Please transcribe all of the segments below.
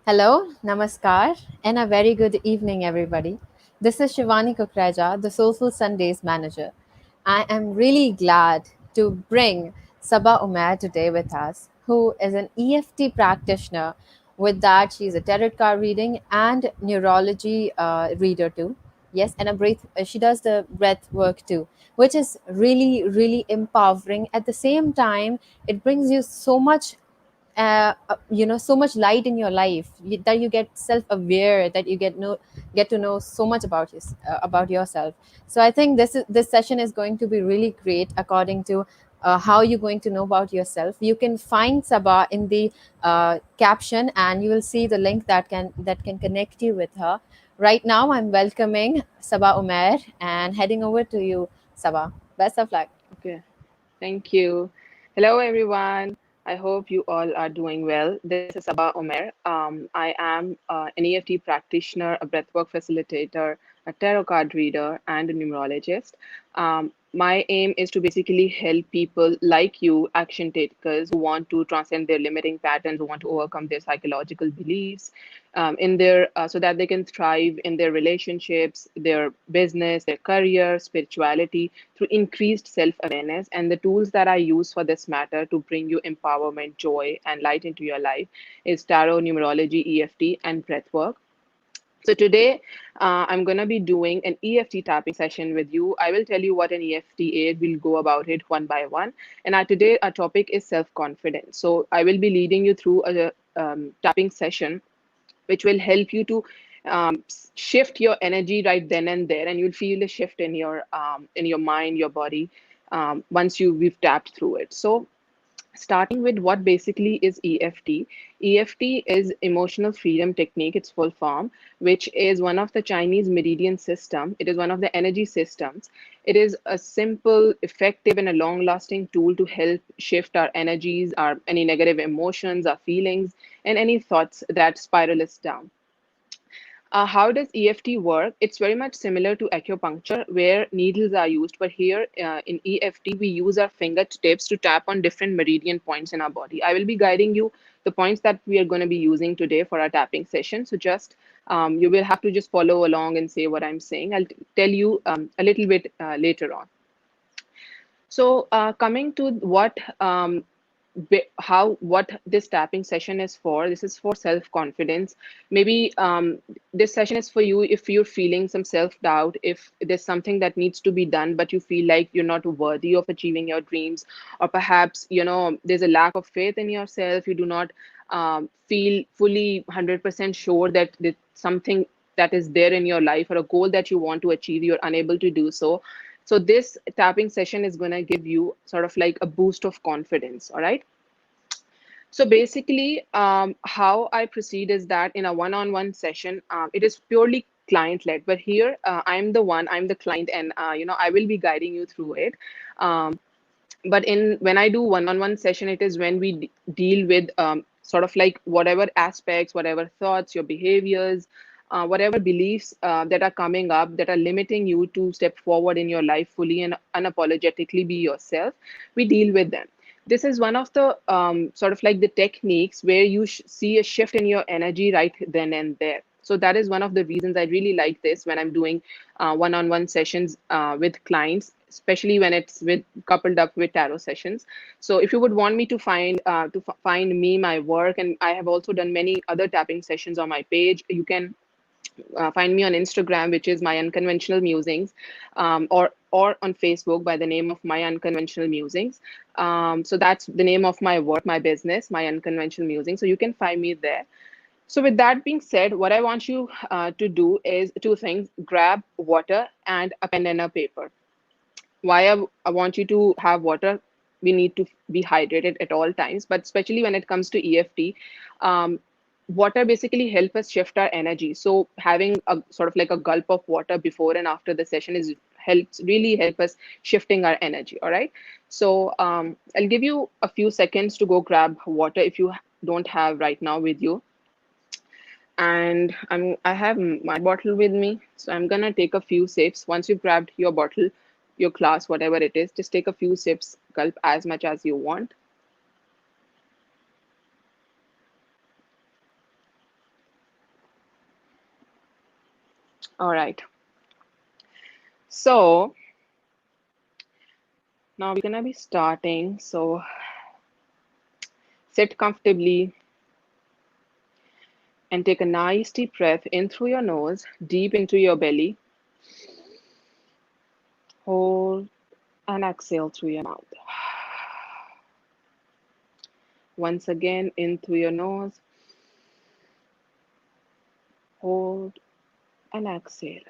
Hello, namaskar, and a very good evening, everybody. This is 𝐚𝐤𝐿𝐵𝐻𝐵𝐻, the Soulful Sundays manager. I am really glad to bring Saba Umair today with us, who is an EFT practitioner. With that, she's a tarot card reading and neurology reader too. Yes, and a breath. She does the breath work too, which is really, really empowering. At the same time, it brings you so much so much light in your life that you get self-aware, that you get to know so much about yourself. So I think this session is going to be really great according to how you're going to know about yourself. You can find Sabah in the caption, and you will see the link that can connect you with her. Right now I'm welcoming Saba Umair and heading over to you, Sabah. Best of luck. Okay, thank you. Hello, everyone. I hope you all are doing well. This is Saba Umair. I am an EFT practitioner, a breathwork facilitator, a tarot card reader, and a numerologist. My aim is to basically help people like you, action takers, who want to transcend their limiting patterns, who want to overcome their psychological beliefs, in their so that they can thrive in their relationships, their business, their career, spirituality through increased self-awareness. And the tools that I use for this matter to bring you empowerment, joy, and light into your life is tarot, numerology, EFT, and breathwork. So today, I'm going to be doing an EFT tapping session with you. I will tell you what an EFT is. We'll go about it one by one. And today, our topic is self-confidence. So I will be leading you through a tapping session, which will help you to shift your energy right then and there, and you'll feel a shift in your mind, your body, once we've tapped through it. So starting with what basically is EFT. EFT is emotional freedom technique, its full form, which is one of the Chinese meridian system. It is one of the energy systems. It is a simple, effective, and a long-lasting tool to help shift our energies, our any negative emotions, our feelings, and any thoughts that spiral us down. How does EFT work? It's very much similar to acupuncture, where needles are used. But here in EFT, we use our fingertips to tap on different meridian points in our body. I will be guiding you the points that we are going to be using today for our tapping session. So just you will have to just follow along and say what I'm saying. I'll tell you a little bit later on. So coming to what this tapping session is for. This is for self-confidence. Maybe this session is for you if you're feeling some self-doubt, if there's something that needs to be done, but you feel like you're not worthy of achieving your dreams, or perhaps, there's a lack of faith in yourself. You do not feel fully 100% sure that something that is there in your life or a goal that you want to achieve, you're unable to do so. So this tapping session is going to give you sort of like a boost of confidence. All right. So basically, how I proceed is that in a one-on-one session, it is purely client-led. But here, I'm the client, and I will be guiding you through it. But when I do one-on-one session, it is when we deal with sort of like whatever aspects, whatever thoughts, your behaviors, whatever beliefs that are coming up that are limiting you to step forward in your life fully and unapologetically be yourself. We deal with them. This is one of the sort of like the techniques where you see a shift in your energy right then and there. So that is one of the reasons I really like this when I'm doing one-on-one sessions with clients, especially when it's coupled up with tarot sessions. So if you would want me to find me, my work, and I have also done many other tapping sessions on my page, you can find me on Instagram, which is my unconventional musings, or on Facebook by the name of my unconventional musings. So that's the name of my work, my business, my unconventional musings. So you can find me there. So with that being said, what I want you to do is two things: grab water and a pen and a paper. Why I want you to have water? We need to be hydrated at all times, but especially when it comes to EFT, water basically help us shift our energy. So having a sort of like a gulp of water before and after the session is really help us shifting our energy. All right. So I'll give you a few seconds to go grab water if you don't have right now with you. And I have my bottle with me, so I'm gonna take a few sips. Once you've grabbed your bottle, your glass, whatever it is, just take a few sips, gulp as much as you want. All right. So now we're gonna be starting. So sit comfortably and take a nice deep breath in through your nose, deep into your belly. Hold and exhale through your mouth. Once again, in through your nose, hold and exhale.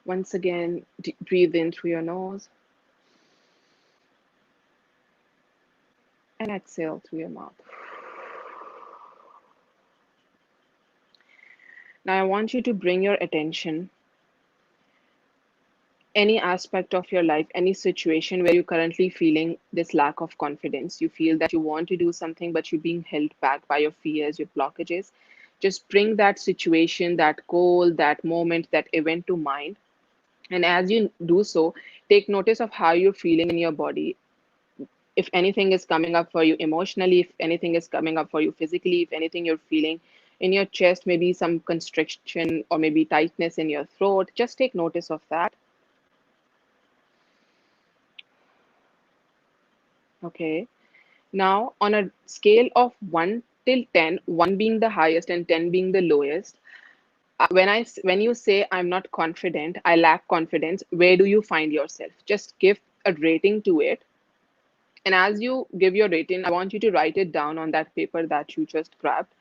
Once again, breathe in through your nose and exhale through your mouth. Now I want you to bring your attention any aspect of your life, any situation where you're currently feeling this lack of confidence. You feel that you want to do something, but you're being held back by your fears, your blockages. Just bring that situation, that goal, that moment, that event to mind. And as you do so, take notice of how you're feeling in your body. If anything is coming up for you emotionally, if anything is coming up for you physically, if anything you're feeling in your chest, maybe some constriction or maybe tightness in your throat, just take notice of that. Okay. Now, on a scale of 1 till 10, 1 being the highest and 10 being the lowest, when you say I'm not confident, I lack confidence, where do you find yourself? Just give a rating to it. And as you give your rating, I want you to write it down on that paper that you just grabbed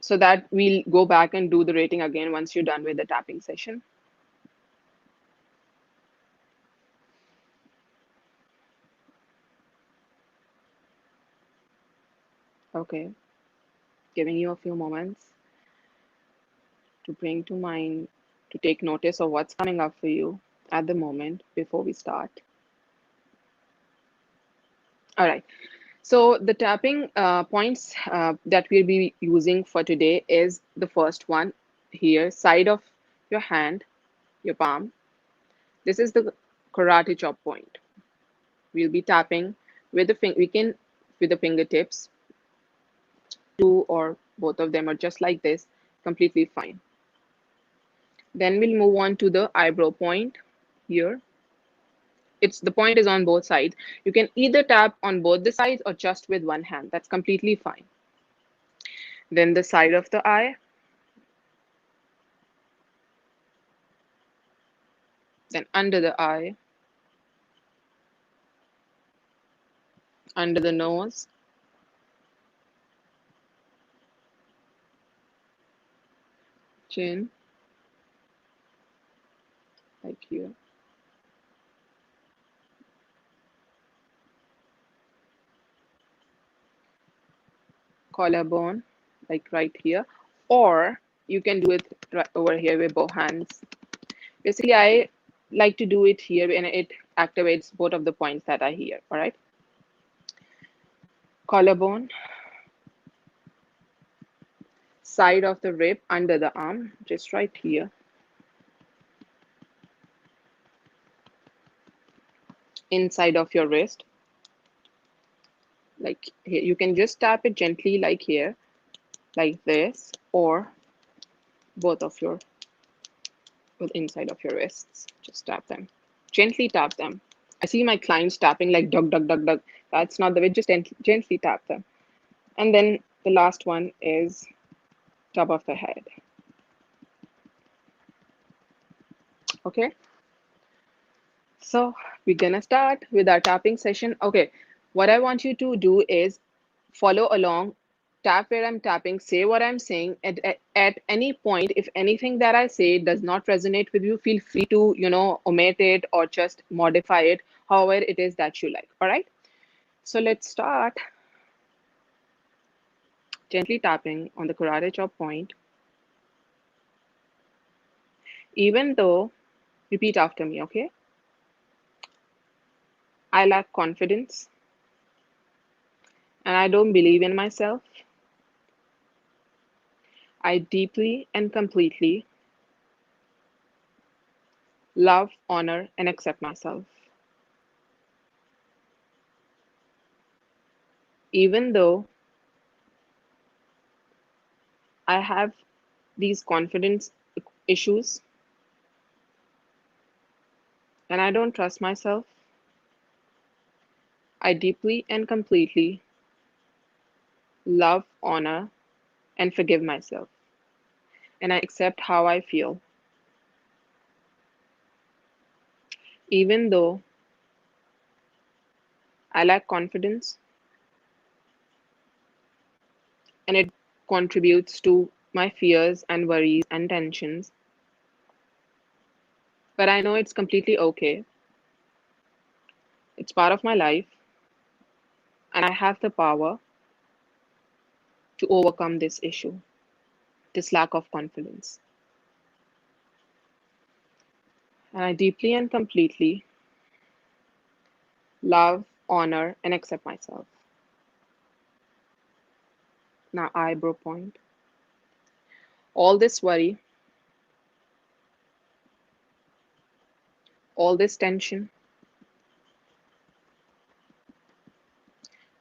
so that we'll go back and do the rating again once you're done with the tapping session. Okay. Giving you a few moments to bring to mind, to take notice of what's coming up for you at the moment before we start. All right. So the tapping points that we'll be using for today is the first one here, side of your hand, your palm. This is the karate chop point. We'll be tapping with with the fingertips, two or both of them are just like this, completely fine. Then we'll move on to the eyebrow point here. The point is on both sides. You can either tap on both the sides or just with one hand. That's completely fine. Then the side of the eye, then under the eye, under the nose, chin, like here, collarbone, like right here, or you can do it right over here with both hands. Basically, I like to do it here and it activates both of the points that are here, all right? Collarbone, side of the rib, under the arm, just right here, inside of your wrist, like here. You can just tap it gently like here, like this, or both of your inside of your wrists. Just tap them. Gently tap them. I see my clients tapping like dug, dug, dug, dug. That's not the way. Just gently tap them. And then the last one is top of the head. Okay. So we're gonna start with our tapping session. Okay. What I want you to do is follow along, tap where I'm tapping, say what I'm saying. At any point, if anything that I say does not resonate with you, feel free to, omit it or just modify it, however it is that you like. All right. So let's start. Gently tapping on the karate chop point. Even though, repeat after me, okay? I lack confidence and I don't believe in myself. I deeply and completely love, honor, and accept myself. Even though I have these confidence issues and I don't trust myself. I deeply and completely love, honor, and forgive myself, and I accept how I feel, even though I lack confidence and it contributes to my fears and worries and tensions. But I know it's completely okay. It's part of my life, and I have the power to overcome this issue, this lack of confidence. And I deeply and completely love, honor, and accept myself. Now, eyebrow point. All this worry, all this tension,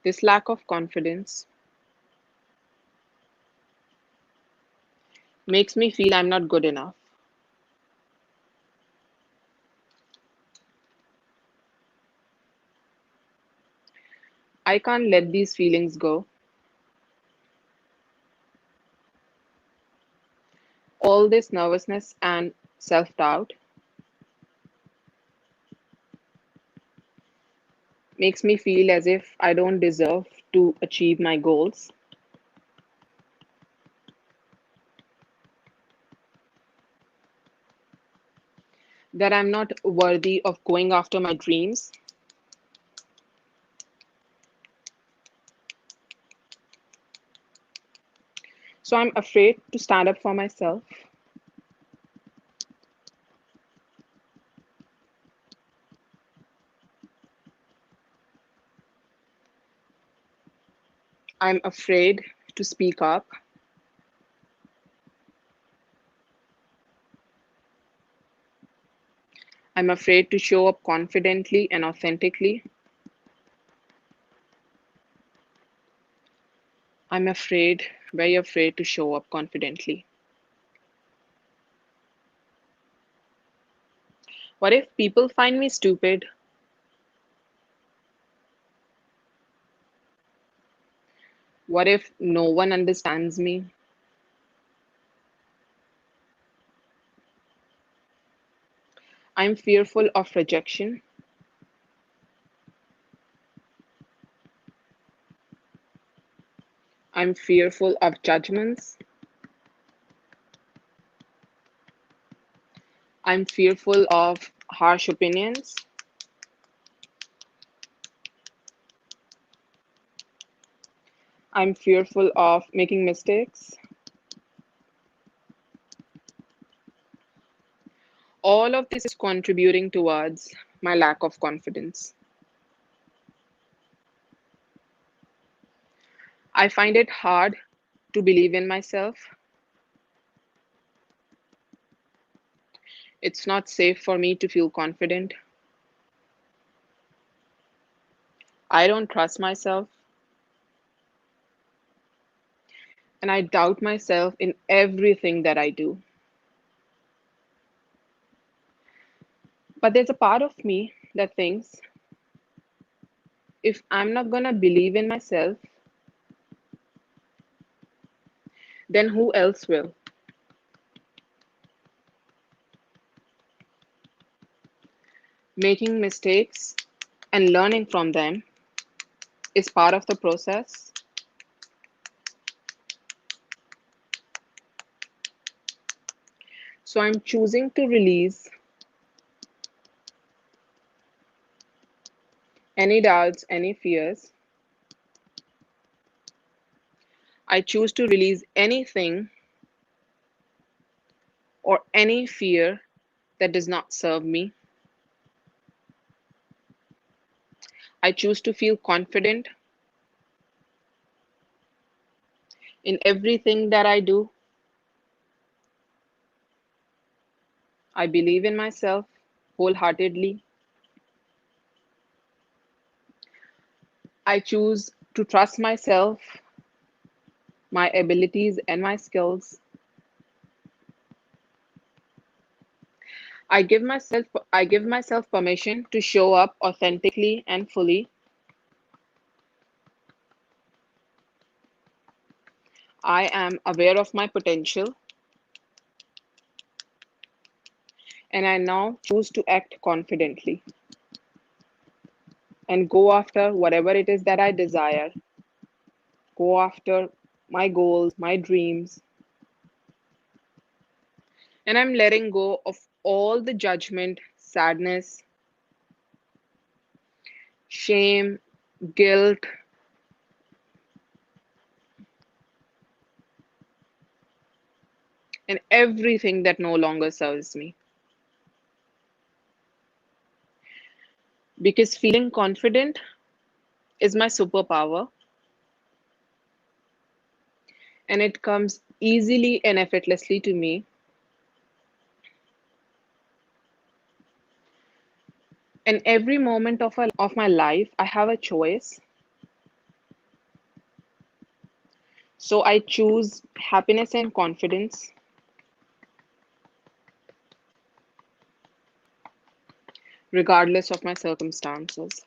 this lack of confidence makes me feel I'm not good enough. I can't let these feelings go. All this nervousness and self doubt makes me feel as if I don't deserve to achieve my goals, that I'm not worthy of going after my dreams. So I'm afraid to stand up for myself. I'm afraid to speak up. I'm afraid to show up confidently and authentically. I'm afraid, very afraid to show up confidently. What if people find me stupid? What if no one understands me? I'm fearful of rejection. I'm fearful of judgments. I'm fearful of harsh opinions. I'm fearful of making mistakes. All of this is contributing towards my lack of confidence. I find it hard to believe in myself. It's not safe for me to feel confident. I don't trust myself, and I doubt myself in everything that I do. But there's a part of me that thinks if I'm not gonna believe in myself, then who else will? Making mistakes and learning from them is part of the process. So I'm choosing to release any doubts, any fears. I choose to release anything or any fear that does not serve me. I choose to feel confident in everything that I do. I believe in myself wholeheartedly. I choose to trust myself my abilities and my skills. I give myself permission to show up authentically and fully. I am aware of my potential, and I now choose to act confidently and go after whatever it is that I desire. Go after my goals, my dreams, and I'm letting go of all the judgment, sadness, shame, guilt, and everything that no longer serves me. Because feeling confident is my superpower, and it comes easily and effortlessly to me. And every moment of my life, I have a choice. So I choose happiness and confidence, regardless of my circumstances.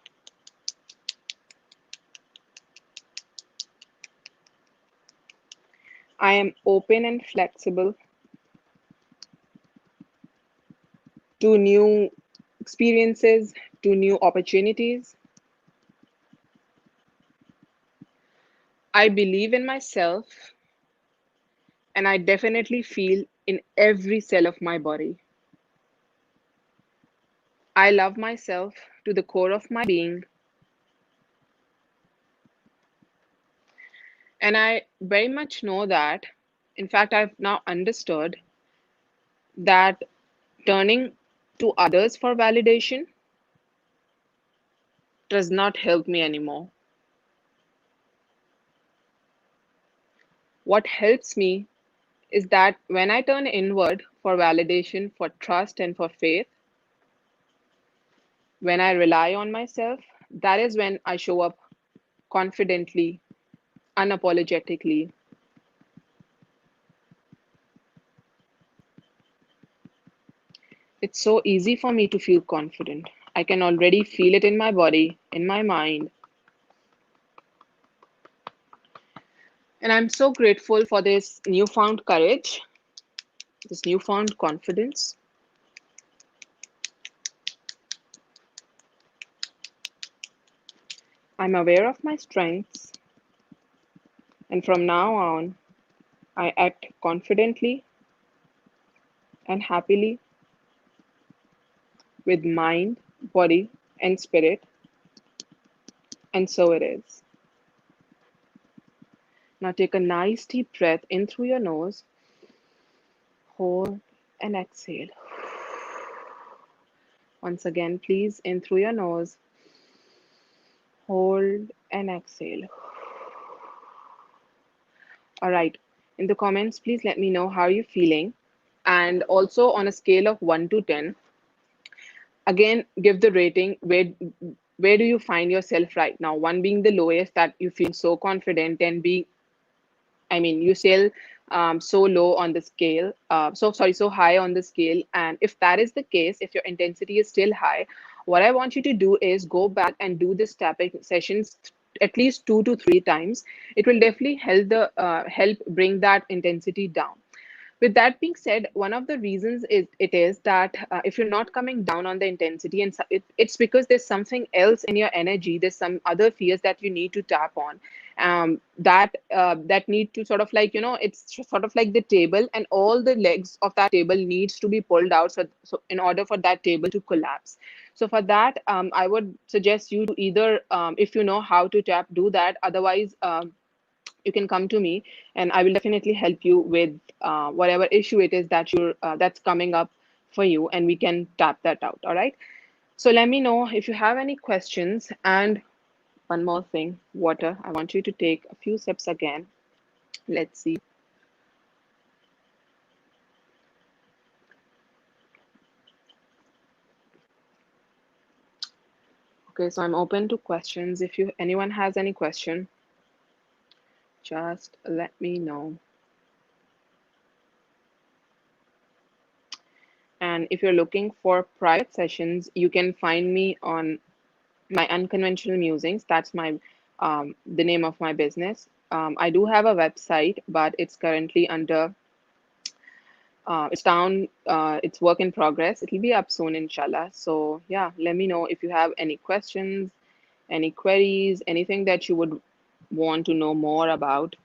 I am open and flexible to new experiences, to new opportunities. I believe in myself, and I definitely feel in every cell of my body. I love myself to the core of my being, and I very much know that. In fact, I've now understood that turning to others for validation does not help me anymore. What helps me is that when I turn inward for validation, for trust, and for faith, when I rely on myself, that is when I show up confidently, unapologetically. It's so easy for me to feel confident. I can already feel it in my body, in my mind. And I'm so grateful for this newfound courage, this newfound confidence. I'm aware of my strengths, and from now on, I act confidently and happily with mind, body, and spirit, and so it is. Now take a nice deep breath in through your nose, hold, and exhale. Once again, please, in through your nose, hold, and exhale. All right. In the comments, please let me know how you're feeling. And also on a scale of 1 to 10, again, give the rating. Where do you find yourself right now? 1 being the lowest, that you feel so confident, and being, I mean, you sail so low on the scale, so high on the scale. And if that is the case, if your intensity is still high, what I want you to do is go back and do this tapping sessions at least 2 to 3 times. It will definitely help bring that intensity down. With that being said, one of the reasons is that if you're not coming down on the intensity, and it's because there's something else in your energy, there's some other fears that you need to tap on, that need to sort of like, it's sort of like the table, and all the legs of that table needs to be pulled out, so in order for that table to collapse. So for that, I would suggest you to either, if you know how to tap, do that. Otherwise, you can come to me, and I will definitely help you with whatever issue it is that that's coming up for you, and we can tap that out. All right. So let me know if you have any questions. And one more thing, water. I want you to take a few sips again. Let's see. Okay, so I'm open to questions. If anyone has any question, Just let me know. And if you're looking for private sessions, you can find me on my Unconventional Musings. That's my the name of my business. I do have a website, but it's currently under it's down. It's work in progress. It'll be up soon, inshallah. So yeah, let me know if you have any questions, any queries, anything that you would want to know more about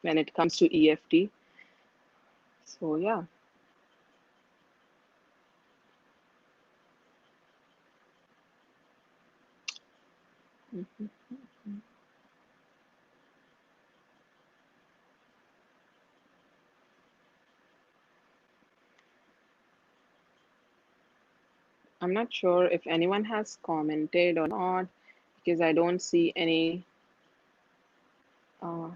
when it comes to EFT. So yeah. Mhm. I'm not sure if anyone has commented or not because I don't see any. Uh,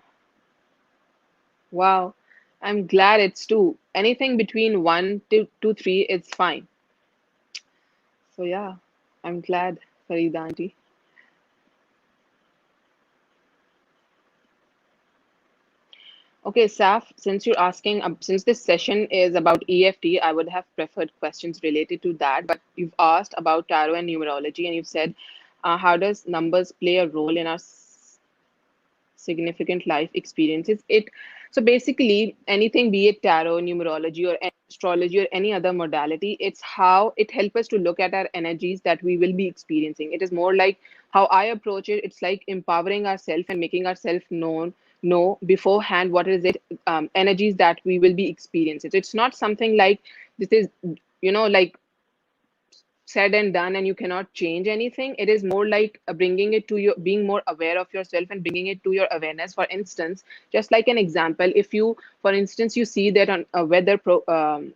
wow, I'm glad it's two. Anything between one to three, it's fine. So yeah, I'm glad, Farida auntie. Okay, Saf, since you're asking, since this session is about EFT, I would have preferred questions related to that. But you've asked about tarot and numerology, and you've said, how does numbers play a role in our significant life experiences? It so basically anything, be it tarot, numerology, or astrology, or any other modality, it's how it helps us to look at our energies that we will be experiencing. It is more like how I approach it. It's like empowering ourselves and making ourselves know beforehand what is it, energies that we will be experiencing. So it's not something like this is, like said and done and you cannot change anything. It is more like bringing it to your being more aware of yourself and bringing it to your awareness. For instance, just like an example, if you, for instance, you see that on a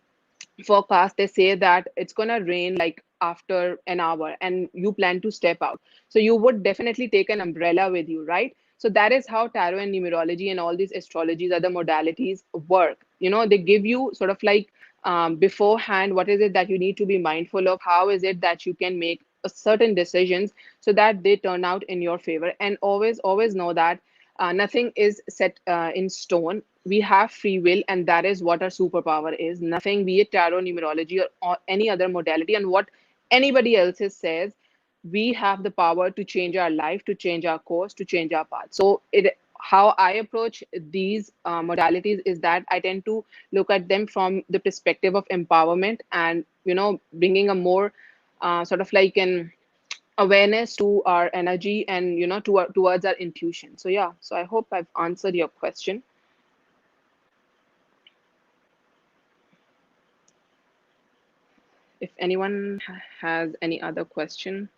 forecast, they say that it's going to rain like after an hour and you plan to step out, so you would definitely take an umbrella with you, right? So that is how tarot and numerology and all these astrologies, other modalities work. They give you sort of like, beforehand, what is it that you need to be mindful of, how is it that you can make a certain decisions so that they turn out in your favor. And always know that nothing is set in stone. We have free will, and that is what our superpower is. Nothing, be it tarot, numerology, or any other modality, and what anybody else says, we have the power to change our life, to change our course, to change our path. So how I approach these modalities is that I tend to look at them from the perspective of empowerment, and bringing a more sort of like an awareness to our energy, and towards our intuition. So yeah, so I hope I've answered your question. If anyone has any other question.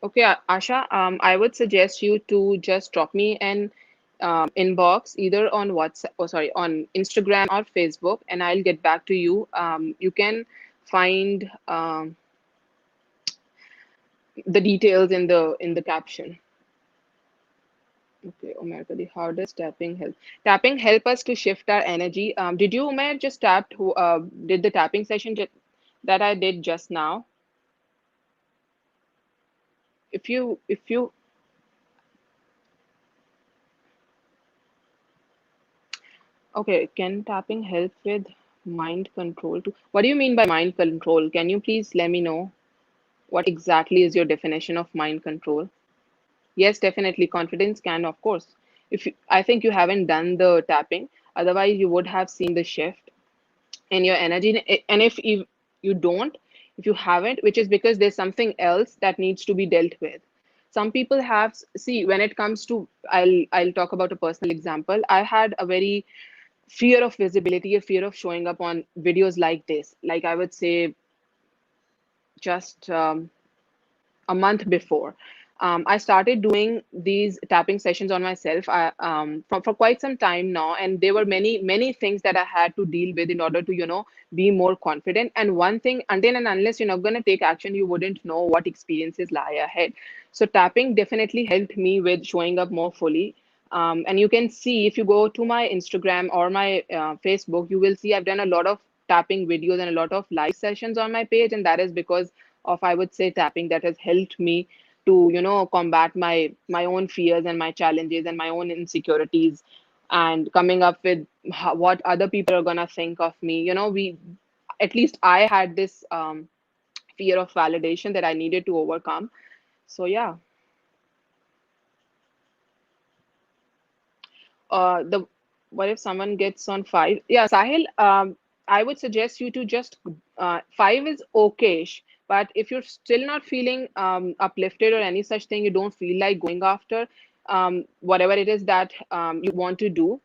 Okay, Asha, I would suggest you to just drop me an inbox either on WhatsApp, or sorry, on Instagram or Facebook, and I'll get back to you. You can find the details in the caption. Okay, Umair, Kadi, how does tapping help? Tapping help us to shift our energy. Did you, Umair, just tapped? Who did the tapping session that I did just now? If you Okay, can tapping help with mind control too? What do you mean by mind control? Can you please let me know what exactly is your definition of mind control? Yes, definitely. Confidence can, of course. I think you haven't done the tapping, otherwise you would have seen the shift in your energy. And if you don't, if you haven't, which is because there's something else that needs to be dealt with. Some people have, see, when it comes to, I'll talk about a personal example. I had a very fear of visibility, a fear of showing up on videos like this. Like I would say, just a month before, I started doing these tapping sessions on myself for quite some time now, and there were many things that I had to deal with in order to be more confident. And one thing, until and unless you're not going to take action, you wouldn't know what experiences lie ahead. So tapping definitely helped me with showing up more fully. And you can see, if you go to my Instagram or my Facebook, you will see I've done a lot of tapping videos and a lot of live sessions on my page, and that is because of, I would say, tapping that has helped me to, combat my own fears and my challenges and my own insecurities, and coming up with what other people are gonna think of me. We at least I had this fear of validation that I needed to overcome. So yeah. The What if someone gets on five? Yeah, Sahil, I would suggest you to just five is okayish, but if you're still not feeling uplifted or any such thing, you don't feel like going after whatever it is that you want to do,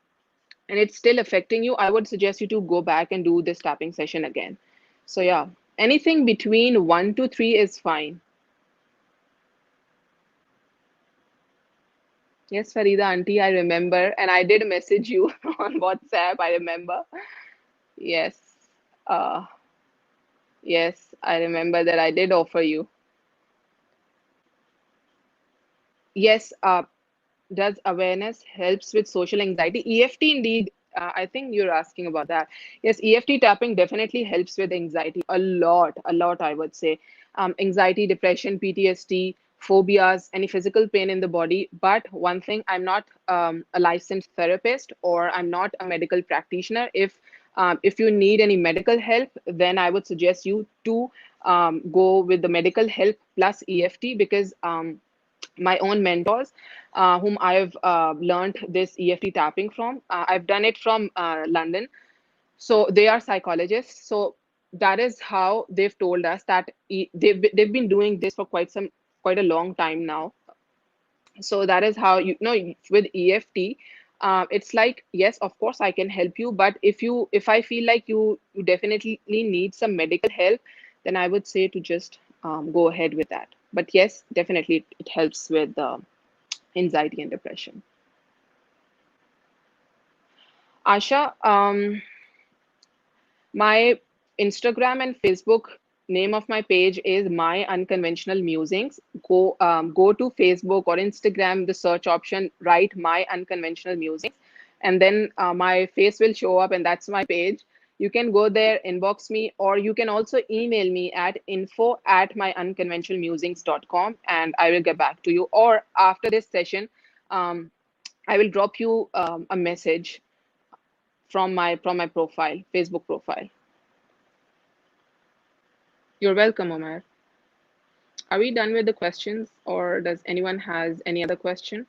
and it's still affecting you, I would suggest you to go back and do this tapping session again. So yeah, anything between 1 to 3 is fine. Yes, Farida auntie, I remember, and I did message you on WhatsApp. I remember. Yes, uh, yes, I remember that I did offer you. Yes, does awareness helps with social anxiety? EFT indeed. I think you're asking about that. Yes, EFT tapping definitely helps with anxiety a lot, I would say. Anxiety, depression, PTSD, phobias, any physical pain in the body. But one thing, I'm not a licensed therapist, or I'm not a medical practitioner. If you need any medical help, then I would suggest you to go with the medical help plus EFT, because my own mentors, whom I've learned this EFT tapping from. I've done it from London. So they are psychologists. So that is how they've told us that they've been doing this for quite a long time now. So that is how, with EFT, it's like, yes, of course I can help you, but if I feel like you definitely need some medical help, then I would say to just go ahead with that. But yes, definitely it helps with anxiety and depression. Asha, my Instagram and Facebook name of my page is My Unconventional Musings. Go to Facebook or Instagram, the search option, write My Unconventional Musings, and then my face will show up, and that's my page. You can go there, inbox me, or you can also email me at info@myunconventionalmusings.com, and I will get back to you. Or after this session, um, I will drop you a message from my profile, Facebook profile. You're welcome, Omar. Are we done with the questions, or does anyone has any other question?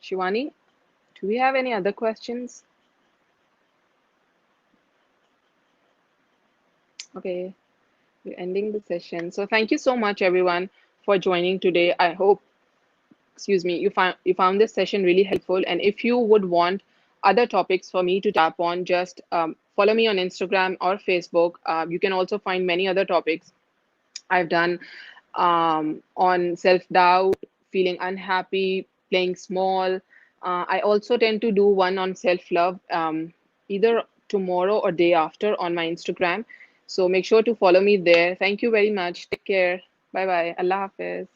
Shivani, do we have any other questions? Okay, we're ending the session. So thank you so much, everyone, for joining today. I hope, excuse me, you found this session really helpful. And if you would want other topics for me to tap on, just follow me on Instagram or Facebook. You can also find many other topics I've done on self-doubt, feeling unhappy, playing small. I also tend to do one on self-love, either tomorrow or day after on my Instagram. So make sure to follow me there. Thank you very much. Take care. Bye bye. Allah Hafiz.